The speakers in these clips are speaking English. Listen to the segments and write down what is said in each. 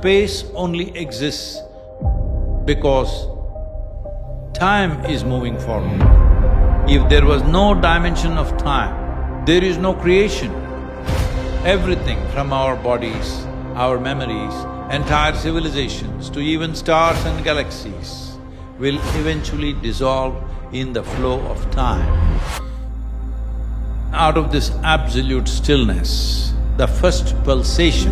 space only exists because time is moving forward. If there was no dimension of time, there is no creation. Everything from our bodies, our memories, entire civilizations to even stars and galaxies will eventually dissolve in the flow of time. Out of this absolute stillness, the first pulsation,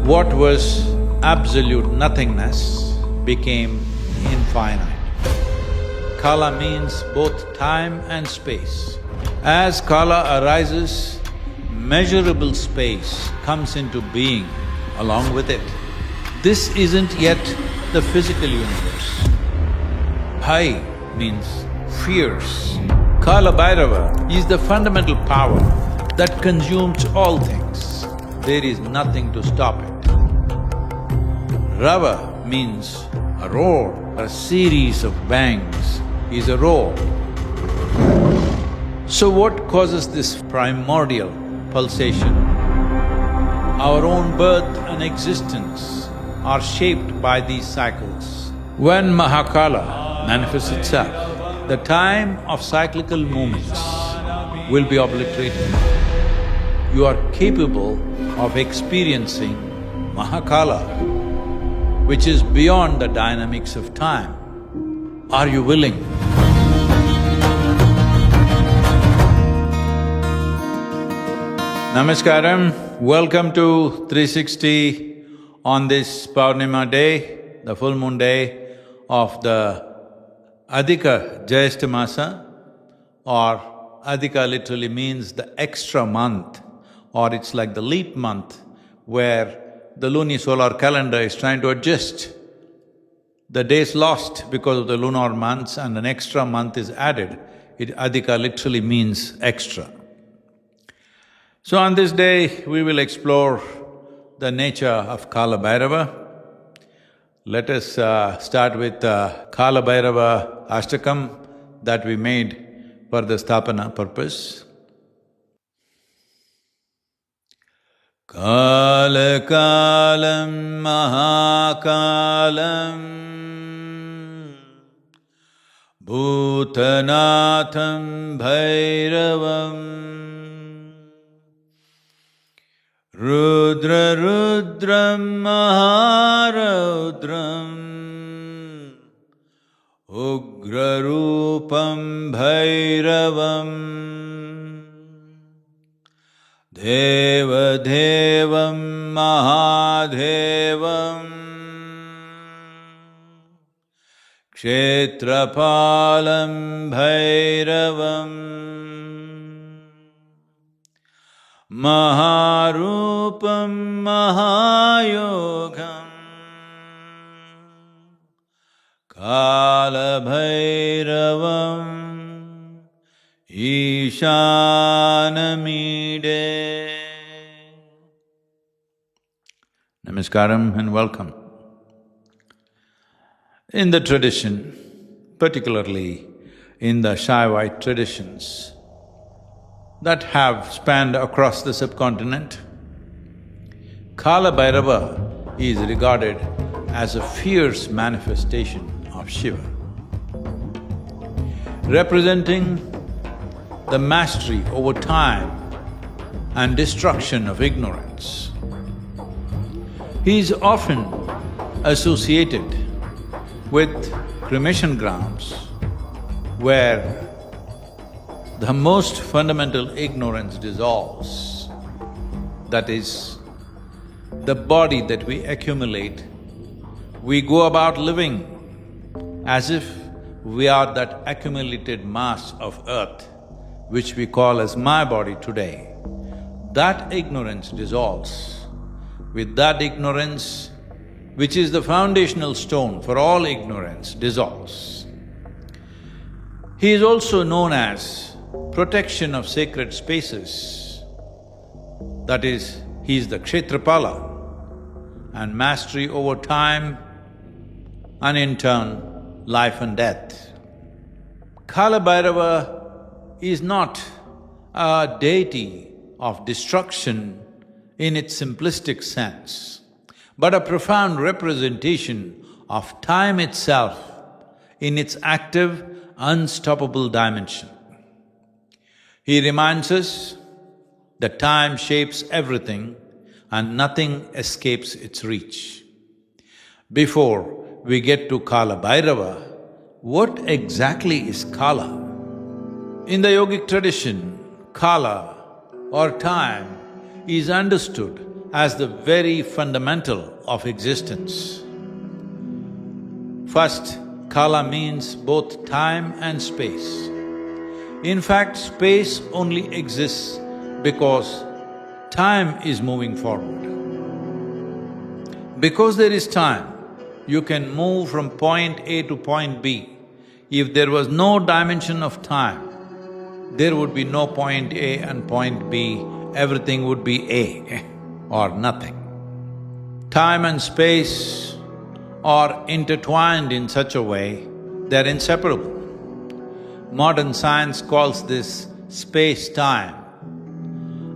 what was absolute nothingness became infinite. Kala means both time and space. As Kala arises, measurable space comes into being along with it. This isn't yet the physical universe. Bhai means fierce. Kala Bhairava is the fundamental power that consumes all things. There is nothing to stop it. Rava means a roar, a series of bangs is a roar. So what causes this primordial pulsation? Our own birth and existence are shaped by these cycles. When Mahakala manifests itself, the time of cyclical movements will be obliterated. You are capable of experiencing Mahakala, which is beyond the dynamics of time. Are you willing? Namaskaram, welcome to 360 on this Purnima day, the full moon day of the Adhika Jyeshta Masa, or Adhika literally means the extra month, or it's like the leap month where the lunisolar calendar is trying to adjust. The days lost because of the lunar months and an extra month is added. Adhika literally means extra. So on this day, we will explore the nature of Kala Bhairava. Let us start with Kala Bhairava Ashtakam that we made for the Sthapana purpose. Kala Kalam Mahakalam Bhutanatham Bhairavam Rudra Rudram Maharudram Ugra Rupam Bhairavam Deva Devam Mahadevam Kshetrapalam Bhairavam Maharupam Mahayogam Kala Bhairavam Ishanamide. Namaskaram and welcome. In the tradition, particularly in the Shaivite traditions that have spanned across the subcontinent, Kala Bhairava is regarded as a fierce manifestation of Shiva, representing the mastery over time and destruction of ignorance. He is often associated with cremation grounds where the most fundamental ignorance dissolves. That is, the body that we accumulate, we go about living as if we are that accumulated mass of earth, which we call as my body today. That ignorance dissolves. With that ignorance, which is the foundational stone for all ignorance, dissolves. He is also known as protection of sacred spaces. That is, he is the Kshetrapala, and mastery over time and in turn, life and death. Kala Bhairava is not a deity of destruction in its simplistic sense, but a profound representation of time itself in its active, unstoppable dimension. He reminds us that time shapes everything and nothing escapes its reach. Before we get to Kala Bhairava, what exactly is Kala? In the yogic tradition, Kala or time is understood as the very fundamental of existence. First, Kala means both time and space. In fact, space only exists because time is moving forward. Because there is time, you can move from point A to point B. If there was no dimension of time, there would be no point A and point B, everything would be A or nothing. Time and space are intertwined in such a way, they're inseparable. Modern science calls this space-time.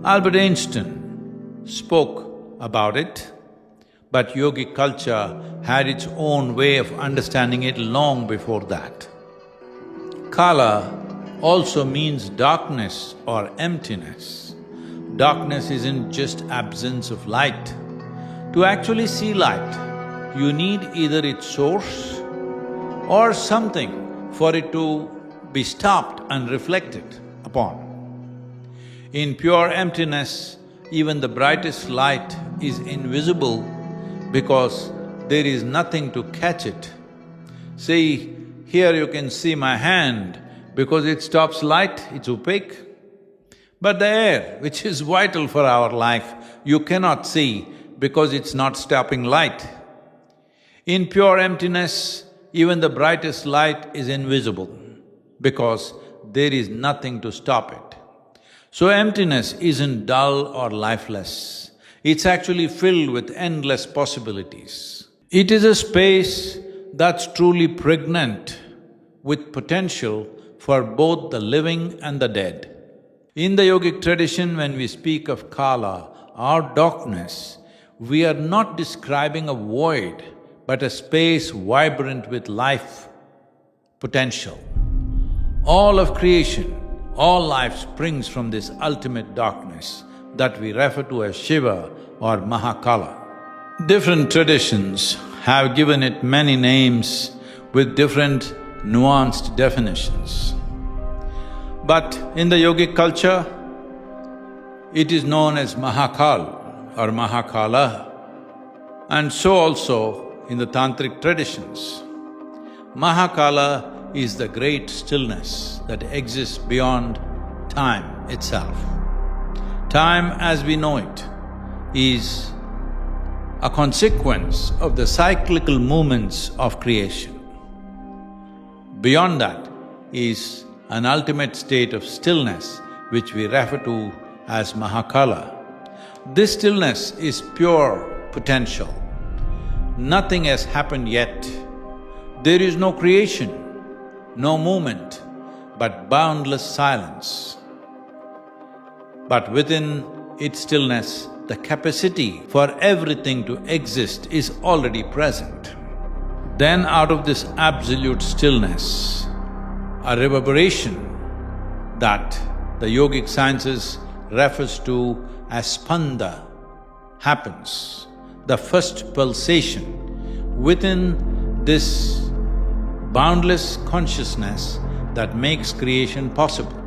Albert Einstein spoke about it, but yogic culture had its own way of understanding it long before that. Kala also means darkness or emptiness. Darkness isn't just absence of light. To actually see light, you need either its source or something for it to be stopped and reflected upon. In pure emptiness, even the brightest light is invisible because there is nothing to catch it. See, here you can see my hand because it stops light, it's opaque. But the air, which is vital for our life, you cannot see because it's not stopping light. In pure emptiness, even the brightest light is invisible because there is nothing to stop it. So emptiness isn't dull or lifeless, it's actually filled with endless possibilities. It is a space that's truly pregnant with potential for both the living and the dead. In the yogic tradition, when we speak of Kala or darkness, we are not describing a void, but a space vibrant with life potential. All of creation, all life springs from this ultimate darkness that we refer to as Shiva or Mahakala. Different traditions have given it many names with different nuanced definitions. But in the yogic culture, it is known as Mahakal or Mahakala, and so also in the tantric traditions. Mahakala is the great stillness that exists beyond time itself. Time as we know it is a consequence of the cyclical movements of creation. Beyond that is an ultimate state of stillness which we refer to as Mahakala. This stillness is pure potential. Nothing has happened yet. There is no creation, no movement, but boundless silence. But within its stillness, the capacity for everything to exist is already present. Then out of this absolute stillness, a reverberation that the yogic sciences refers to as spanda happens, the first pulsation within this boundless consciousness that makes creation possible.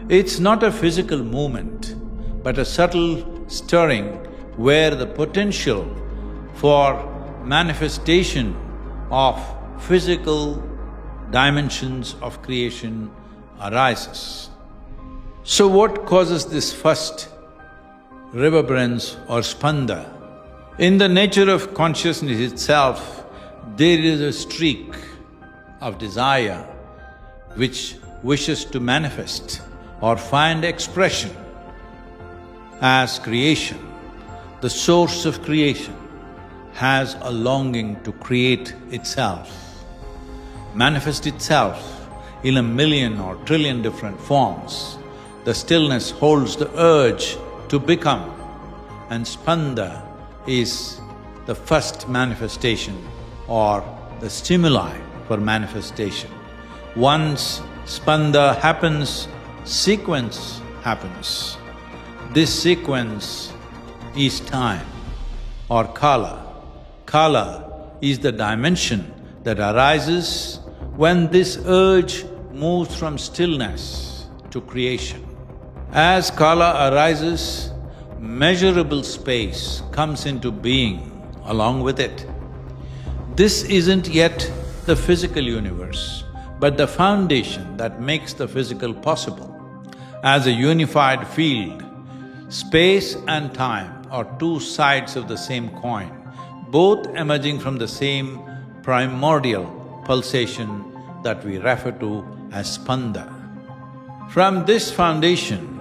It's not a physical movement, but a subtle stirring where the potential for manifestation of physical dimensions of creation arises. So what causes this first reverberance or spanda? In the nature of consciousness itself, there is a streak of desire which wishes to manifest or find expression as creation. The source of creation has a longing to create itself, manifest itself in a million or trillion different forms. The stillness holds the urge to become, and spanda is the first manifestation or the stimuli for manifestation. Once spanda happens, sequence happens. This sequence is time or kala. Kala is the dimension that arises when this urge moves from stillness to creation. As kala arises, measurable space comes into being along with it. This isn't yet the physical universe, but the foundation that makes the physical possible. As a unified field, space and time are two sides of the same coin, both emerging from the same primordial pulsation that we refer to as spanda. From this foundation,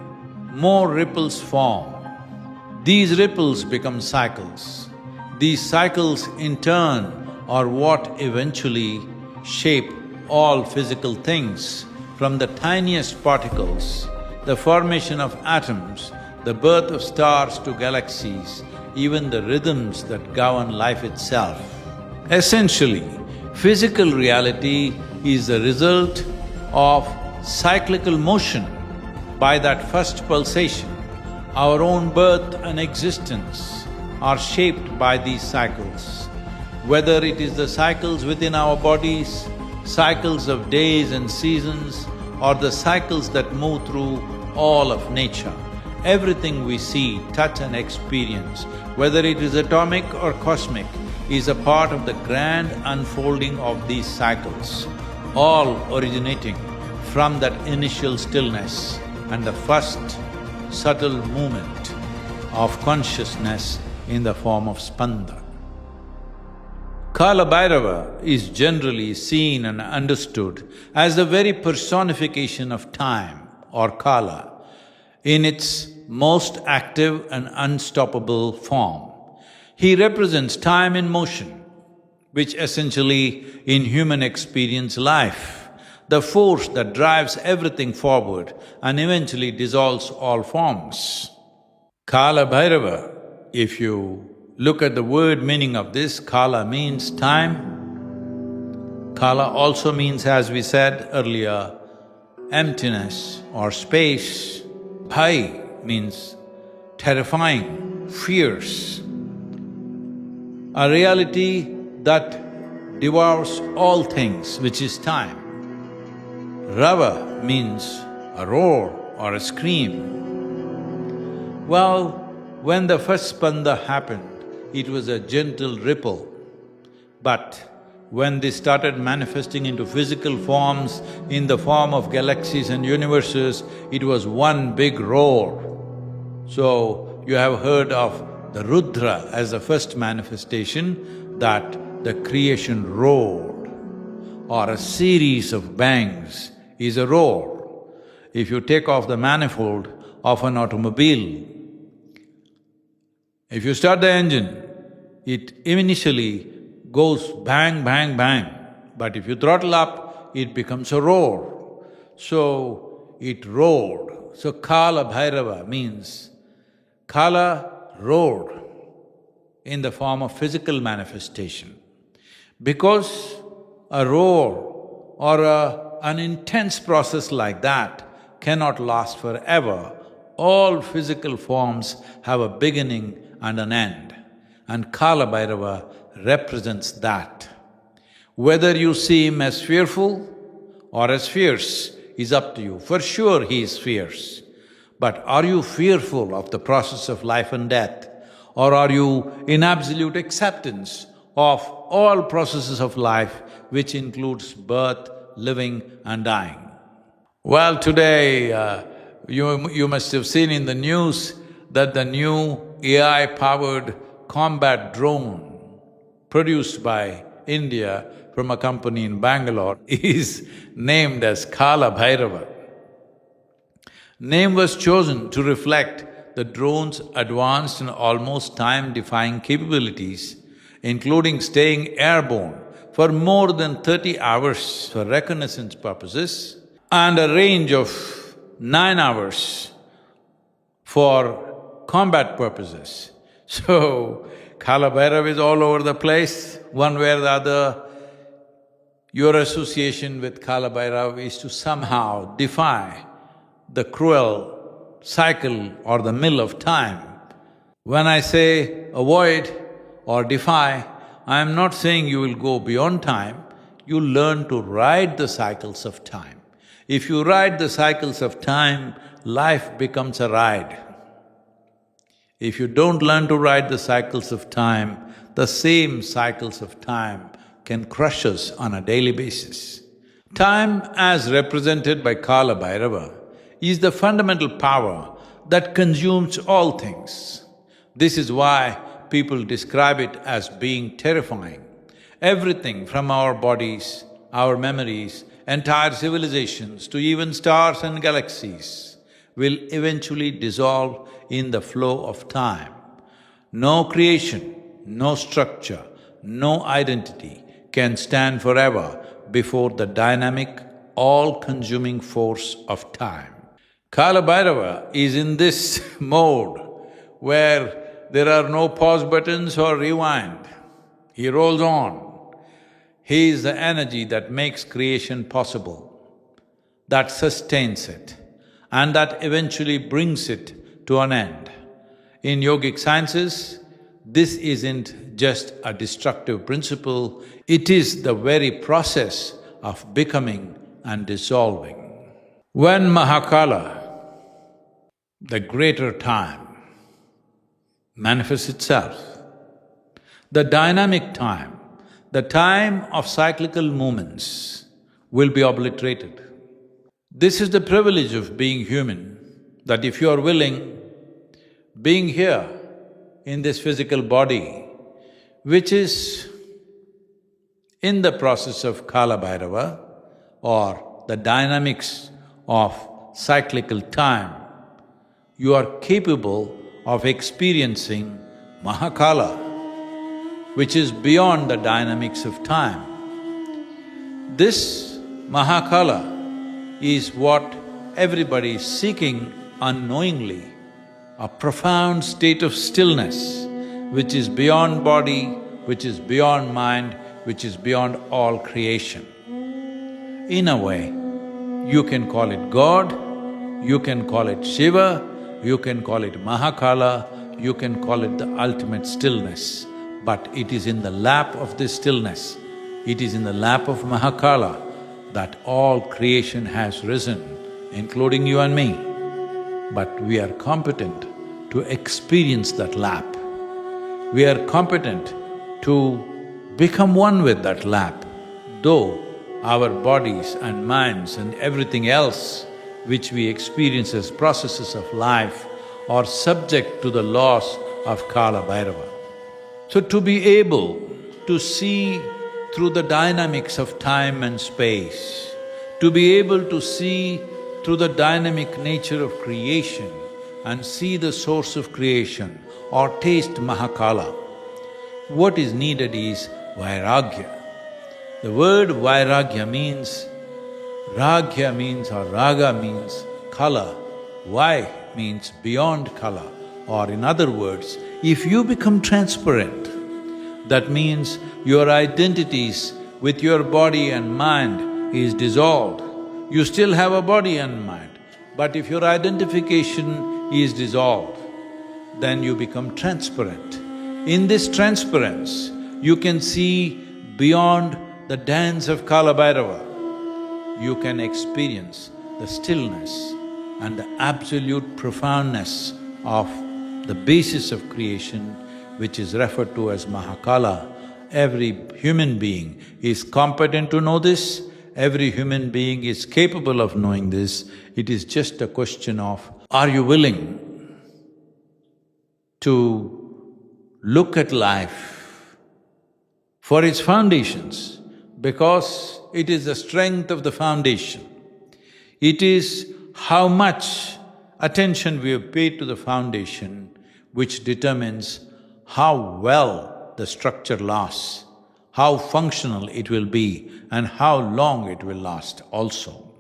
more ripples form. These ripples become cycles. These cycles in turn are what eventually shape all physical things, from the tiniest particles, the formation of atoms, the birth of stars to galaxies, even the rhythms that govern life itself. Essentially, physical reality is the result of cyclical motion. By that first pulsation, our own birth and existence are shaped by these cycles. Whether it is the cycles within our bodies, cycles of days and seasons, or the cycles that move through all of nature, everything we see, touch and experience, whether it is atomic or cosmic, is a part of the grand unfolding of these cycles, all originating from that initial stillness and the first subtle movement of consciousness in the form of spanda. Kala Bhairava is generally seen and understood as the very personification of time or kala in its most active and unstoppable form. He represents time in motion, which essentially in human experience life, the force that drives everything forward and eventually dissolves all forms. Kala Bhairava, if you look at the word meaning of this, kala means time. Kala also means, as we said earlier, emptiness or space. Bhai means terrifying, fierce, a reality that devours all things, which is time. Rava means a roar or a scream. Well, when the first spanda happened, it was a gentle ripple. But when they started manifesting into physical forms, in the form of galaxies and universes, it was one big roar. So, you have heard of the Rudra as the first manifestation, that the creation roared, or a series of bangs is a roar. If you take off the manifold of an automobile, if you start the engine, it initially goes bang, bang, bang, but if you throttle up, it becomes a roar. So, it roared. So, Kala Bhairava means Kala roared in the form of physical manifestation. Because a roar or an intense process like that cannot last forever, all physical forms have a beginning and an end, and Kala Bhairava represents that. Whether you see him as fearful or as fierce is up to you. For sure he is fierce, but are you fearful of the process of life and death? Or are you in absolute acceptance of all processes of life, which includes birth, living and dying? Well, today, you must have seen in the news that the new AI-powered combat drone produced by India from a company in Bangalore is named as Kala Bhairava. Name was chosen to reflect the drone's advanced and almost time-defying capabilities, including staying airborne for more than 30 hours for reconnaissance purposes and a range of 9 hours for combat purposes. So, Kala Bhairav is all over the place, one way or the other. Your association with Kala Bhairav is to somehow defy the cruel cycle or the mill of time. When I say avoid or defy, I am not saying you will go beyond time, you learn to ride the cycles of time. If you ride the cycles of time, life becomes a ride. If you don't learn to ride the cycles of time, the same cycles of time can crush us on a daily basis. Time, as represented by Kala Bhairava, is the fundamental power that consumes all things. This is why people describe it as being terrifying. Everything from our bodies, our memories, entire civilizations to even stars and galaxies will eventually dissolve in the flow of time. No creation, no structure, no identity can stand forever before the dynamic, all-consuming force of time. Kala Bhairava is in this mode where there are no pause buttons or rewind. He rolls on. He is the energy that makes creation possible, that sustains it, and that eventually brings it to an end. In yogic sciences, this isn't just a destructive principle, it is the very process of becoming and dissolving. When Mahakala, the greater time, manifests itself, the dynamic time, the time of cyclical movements will be obliterated. This is the privilege of being human, that if you are willing, being here in this physical body, which is in the process of Kala Bhairava or the dynamics of cyclical time, you are capable of experiencing Mahakala, which is beyond the dynamics of time. This Mahakala is what everybody is seeking unknowingly, a profound state of stillness which is beyond body, which is beyond mind, which is beyond all creation. In a way, you can call it God, you can call it Shiva, you can call it Mahakala, you can call it the ultimate stillness. But it is in the lap of this stillness, it is in the lap of Mahakala that all creation has risen, including you and me. But we are competent to experience that lap. We are competent to become one with that lap, though our bodies and minds and everything else which we experience as processes of life are subject to the laws of Kala Bhairava. So to be able to see through the dynamics of time and space, to be able to see through the dynamic nature of creation and see the source of creation or taste Mahakala, what is needed is Vairagya. The word Vairagya means… Ragya means or Raga means color, Vai means beyond color, or in other words, if you become transparent, that means your identities with your body and mind is dissolved. You still have a body and mind, but if your identification is dissolved, then you become transparent. In this transparence, you can see beyond the dance of Kala Bhairava. You can experience the stillness and the absolute profoundness of the basis of creation, which is referred to as Mahakala. Every human being is competent to know this, every human being is capable of knowing this. It is just a question of, are you willing to look at life for its foundations? Because it is the strength of the foundation. It is how much attention we have paid to the foundation which determines how well the structure lasts, how functional it will be and how long it will last also.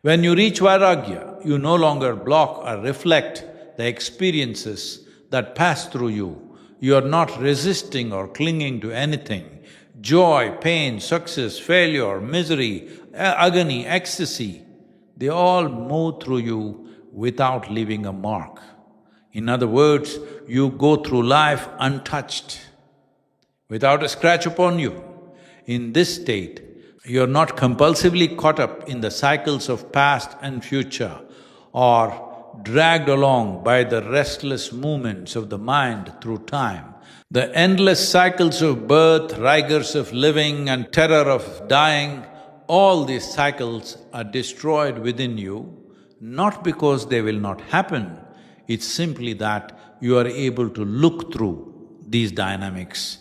When you reach Vairagya, you no longer block or reflect the experiences that pass through you. You are not resisting or clinging to anything. Joy, pain, success, failure, misery, agony, ecstasy, they all move through you without leaving a mark. In other words, you go through life untouched, without a scratch upon you. In this state, you're not compulsively caught up in the cycles of past and future or dragged along by the restless movements of the mind through time. The endless cycles of birth, rigors of living and terror of dying, all these cycles are destroyed within you, not because they will not happen, it's simply that you are able to look through these dynamics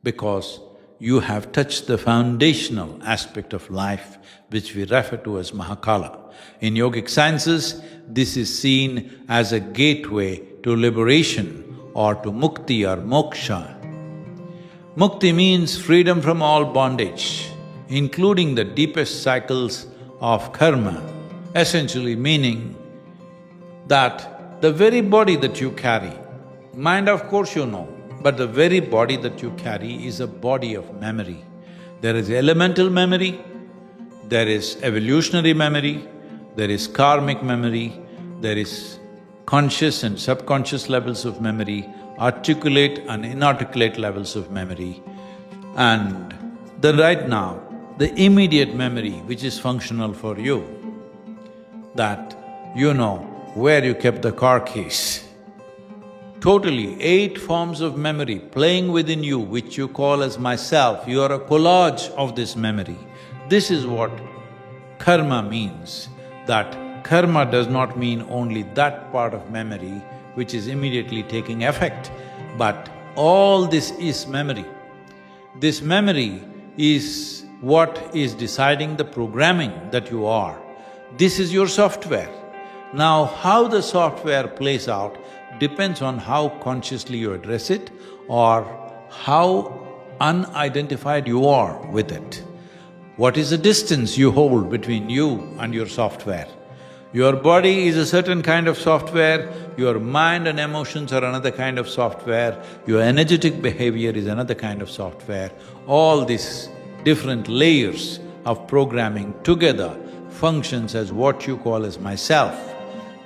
because you have touched the foundational aspect of life which we refer to as Mahakala. In yogic sciences, this is seen as a gateway to liberation or to mukti or moksha. Mukti means freedom from all bondage, including the deepest cycles of karma, essentially meaning that the very body that you carry, mind of course you know, but the very body that you carry is a body of memory. There is elemental memory, there is evolutionary memory, there is karmic memory, there is conscious and subconscious levels of memory, articulate and inarticulate levels of memory. And then right now, the immediate memory which is functional for you, that you know where you kept the car keys. Totally 8 forms of memory playing within you which you call as myself, you are a collage of this memory. This is what karma means, that karma does not mean only that part of memory which is immediately taking effect, but all this is memory. This memory is what is deciding the programming that you are. This is your software. Now, how the software plays out depends on how consciously you address it or how unidentified you are with it. What is the distance you hold between you and your software? Your body is a certain kind of software, your mind and emotions are another kind of software, your energetic behavior is another kind of software. All these different layers of programming together functions as what you call as myself.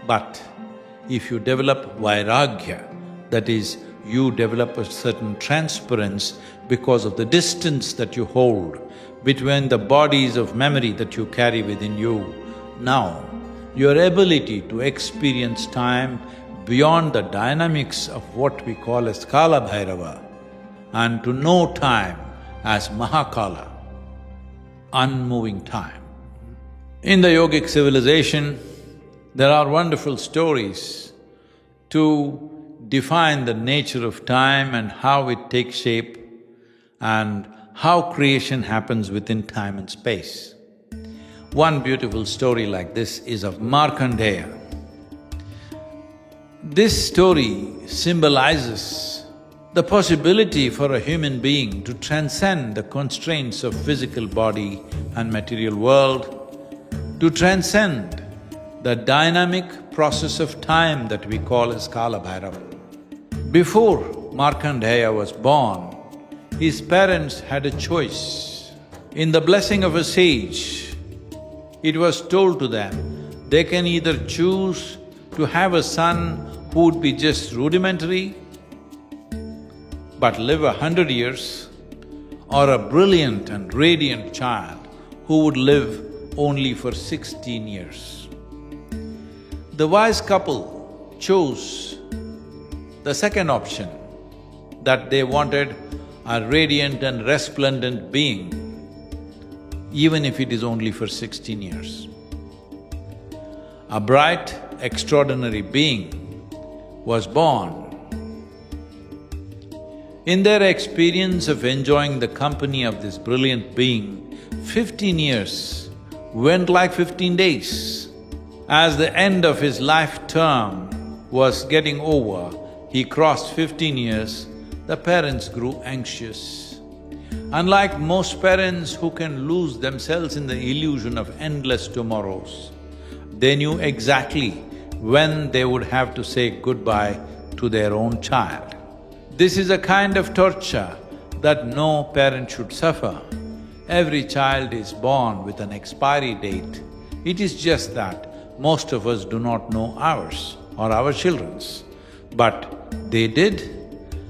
But if you develop vairagya, that is, you develop a certain transparence because of the distance that you hold between the bodies of memory that you carry within you, now your ability to experience time beyond the dynamics of what we call as Kala Bhairava and to know time as Mahakala, unmoving time. In the yogic civilization, there are wonderful stories to define the nature of time and how it takes shape and how creation happens within time and space. One beautiful story like this is of Markandeya. This story symbolizes the possibility for a human being to transcend the constraints of physical body and material world, to transcend the dynamic process of time that we call as Kala Bhairava. Before Markandeya was born, his parents had a choice. In the blessing of a sage, it was told to them, they can either choose to have a son who would be just rudimentary but live 100 years, or a brilliant and radiant child who would live only for 16 years. The wise couple chose the second option, that they wanted a radiant and resplendent being, even if it is only for 16 years. A bright, extraordinary being was born. In their experience of enjoying the company of this brilliant being, 15 years went like 15 days. As the end of his life term was getting over, he crossed 15 years, the parents grew anxious. Unlike most parents who can lose themselves in the illusion of endless tomorrows, they knew exactly when they would have to say goodbye to their own child. This is a kind of torture that no parent should suffer. Every child is born with an expiry date. It is just that most of us do not know ours or our children's. But they did.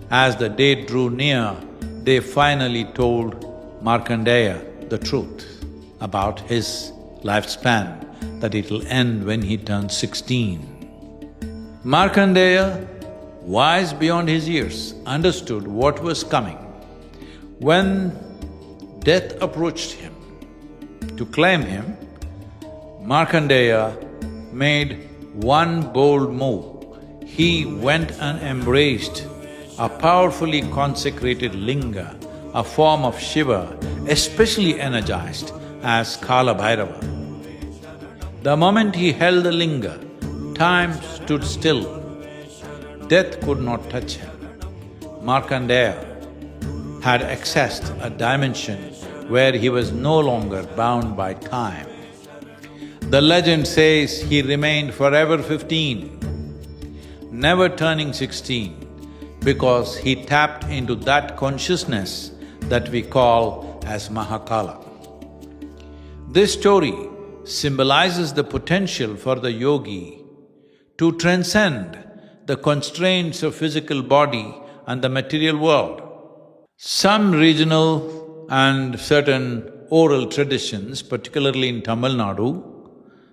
As the date drew near, they finally told Markandeya the truth about his lifespan, that it'll end when he turns 16. Markandeya, wise beyond his years, understood what was coming. When death approached him to claim him, Markandeya made one bold move. He went and embraced a powerfully consecrated linga, a form of Shiva, especially energized as Kala Bhairava. The moment he held the linga, time stood still. Death could not touch him. Markandeya had accessed a dimension where he was no longer bound by time. The legend says he remained forever 15, never turning 16, because he tapped into that consciousness that we call as Mahakala. This story symbolizes the potential for the yogi to transcend the constraints of physical body and the material world. Some regional and certain oral traditions, particularly in Tamil Nadu,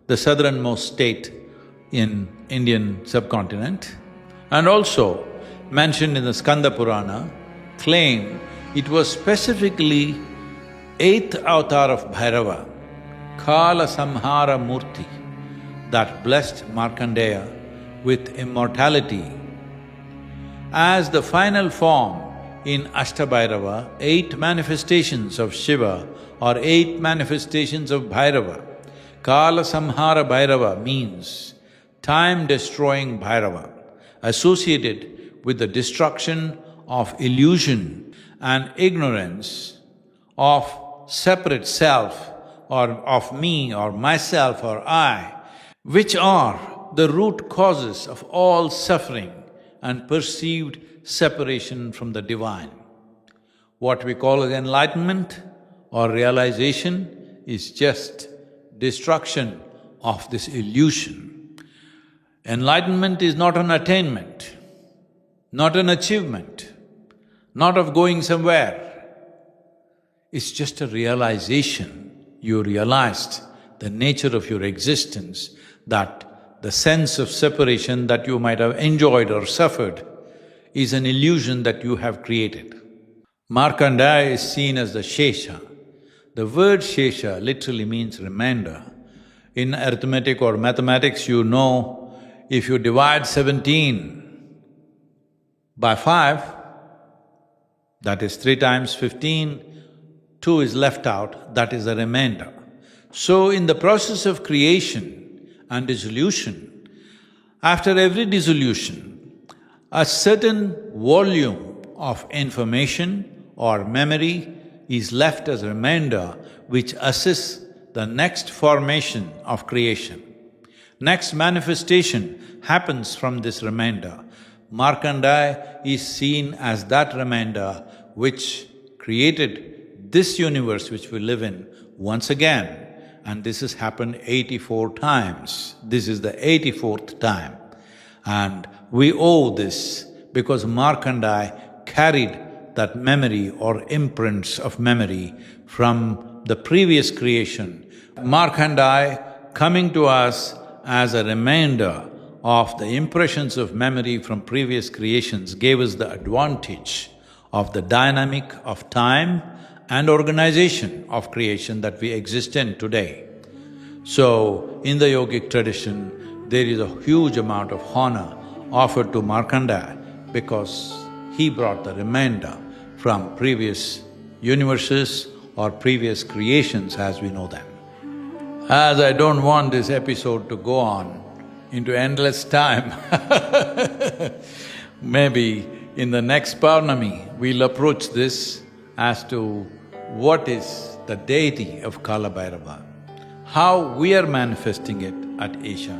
the southernmost state in Indian subcontinent, and also mentioned in the Skanda Purana, claim it was specifically eighth avatar of Bhairava, Kala Samhara Murti, that blessed Markandeya with immortality. As the final form in Ashtabhairava, 8 manifestations of Shiva or 8 manifestations of Bhairava, Kala Samhara Bhairava means time-destroying Bhairava, associated with the destruction of illusion and ignorance of separate self or of me or myself or I, which are the root causes of all suffering and perceived separation from the divine. What we call as enlightenment or realization is just destruction of this illusion. Enlightenment is not an attainment, not an achievement, not of going somewhere. It's just a realization. You realized the nature of your existence, that the sense of separation that you might have enjoyed or suffered is an illusion that you have created. Markandeya is seen as the Shesha. The word Shesha literally means remainder. In arithmetic or mathematics, you know, if you divide 17 by 5, that is 3 times 15, 2 is left out, that is the remainder. So in the process of creation and dissolution, after every dissolution, a certain volume of information or memory is left as remainder, which assists the next formation of creation. Next manifestation happens from this remainder. Markandeya is seen as that remainder which created this universe which we live in once again, and this has happened 84 times. This is the 84th time. And we owe this because Markandeya carried that memory or imprints of memory from the previous creation. Markandeya coming to us as a reminder of the impressions of memory from previous creations gave us the advantage of the dynamic of time and organization of creation that we exist in today. So, in the yogic tradition, there is a huge amount of honor offered to Markandeya because he brought the remainder from previous universes or previous creations as we know them. As I don't want this episode to go on into endless time maybe in the next Paurnami, we'll approach this as to what is the deity of Kala Bhairava, how we are manifesting it at Isha,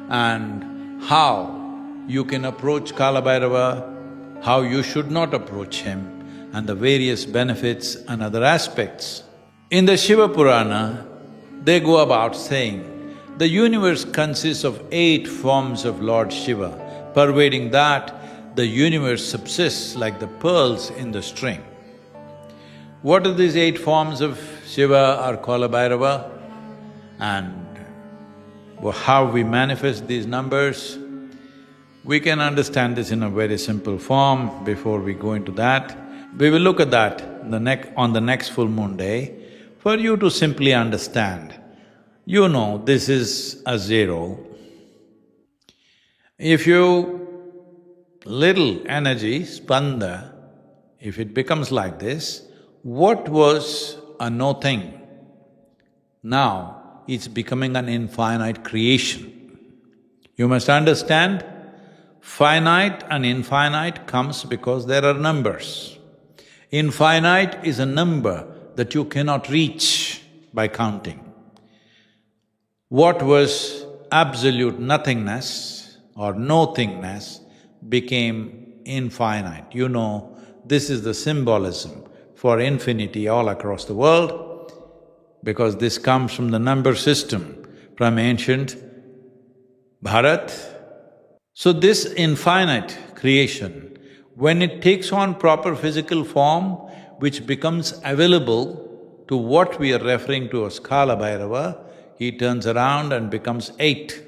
and how you can approach Kala Bhairava, how you should not approach him, and the various benefits and other aspects. In the Shiva Purana, they go about saying, the universe consists of 8 forms of Lord Shiva. Pervading that, the universe subsists like the pearls in the string. What are these 8 forms of Shiva or Kalabhairava? And how we manifest these numbers? We can understand this in a very simple form. Before we go into that, we will look at that on the next full moon day. For you to simply understand, you know this is a 0. If little energy, spanda, if it becomes like this, what was a no thing, now it's becoming an infinite creation. You must understand, finite and infinite comes because there are numbers. Infinite is a number that you cannot reach by counting. What was absolute nothingness or no-thingness became infinite. You know, this is the symbolism for infinity all across the world, because this comes from the number system from ancient Bharat. So this infinite creation, when it takes on proper physical form, which becomes available to what we are referring to as Kalabhairava, he turns around and becomes 8.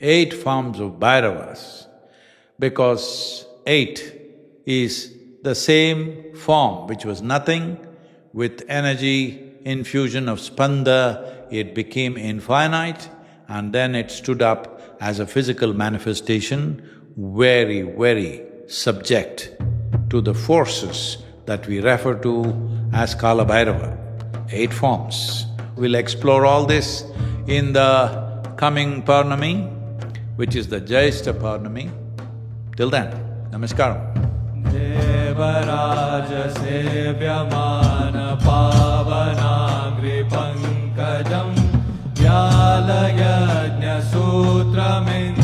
8 forms of Bhairavas, because 8 is the same form which was nothing. With energy infusion of spanda, it became infinite, and then it stood up as a physical manifestation, very, very subject to the forces that we refer to as Kalabhairava. 8 forms. We'll explore all this in the coming Purnami, which is the Jyeshta Purnami. Till then, namaskaram. Devraj सेव्यमान पावनाग्रि पंकजं व्यालयज्ञ सूत्रमिन्दुशेखर